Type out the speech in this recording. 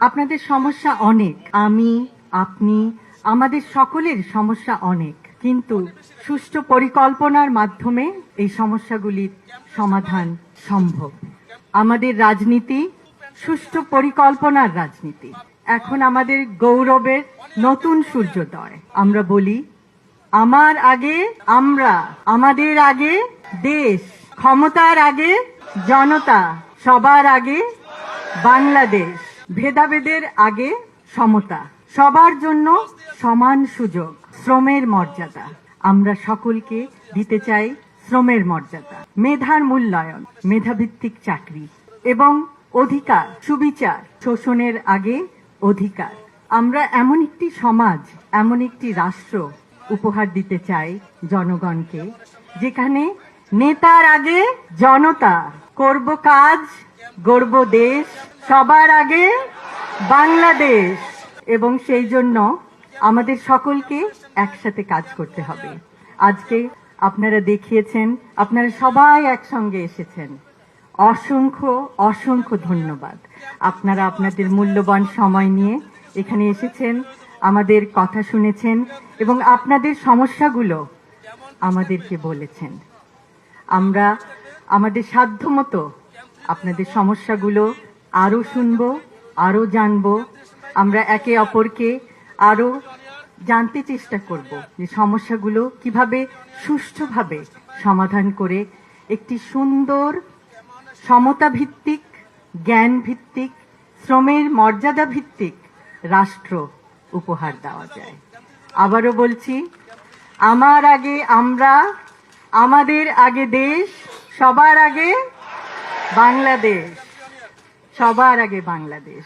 আপনাদের সমস্যা অনেক, আমি আপনি আমাদের সকলের সমস্যা অনেক, কিন্তু সুষ্ঠু পরিকল্পনার মাধ্যমে এই সমস্যাগুলির সমাধান সম্ভব। আমাদের রাজনীতি সুষ্ঠু পরিকল্পনার রাজনীতি। এখন আমাদের গৌরবের নতুন সূর্যোদয়। আমরা বলি, আমার আগে আমরা, আমাদের আগে দেশ, ক্ষমতার আগে জনতা, সবার আগে বাংলাদেশ, ভেদাভেদের আগে সমতা, সবার জন্য সমান সুযোগ, শ্রমের মর্যাদা। আমরা সকলকে দিতে চাই শ্রমের মর্যাদা, মেধার মূল্যায়ন, মেধাভিত্তিক চাকরি এবং অধিকার, সুবিচার, শোষণের আগে অধিকার। আমরা এমন একটি সমাজ, এমন একটি রাষ্ট্র উপহার দিতে চাই জনগণকে, যেখানে নেতার আগে জনতা, করব কাজ, গড়ব দেশ, সবার আগে বাংলাদেশ। এবং সেই জন্য আমাদের সকলকে একসাথে কাজ করতে হবে। আজকে আপনারা দেখিয়েছেন, আপনারা সবাই একসঙ্গে এসেছেন। অসংখ্য অসংখ্য ধন্যবাদ। আপনারা আপনাদের মূল্যবান সময় নিয়ে এখানে এসেছেন, আমাদের কথা শুনেছেন এবং আপনাদের সমস্যাগুলো আমাদেরকে বলেছেন। আমরা আমাদের সাধ্যমতো আপনাদের সমস্যাগুলো আরো শুনবো, আরো জানবো। আমরা একে অপরকে আরো জানতে চেষ্টা করব যে সমস্যাগুলো কিভাবে সুষ্ঠুভাবে সমাধান করে একটি সুন্দর সমতা ভিত্তিক, জ্ঞান ভিত্তিক, শ্রমের মর্যাদা ভিত্তিক রাষ্ট্র উপহার দেওয়া যায়। আবারও বলছি, আমার আগে আমরা, আমাদের আগে দেশ, সবার আগে বাংলাদেশ, সবার আগে বাংলাদেশ।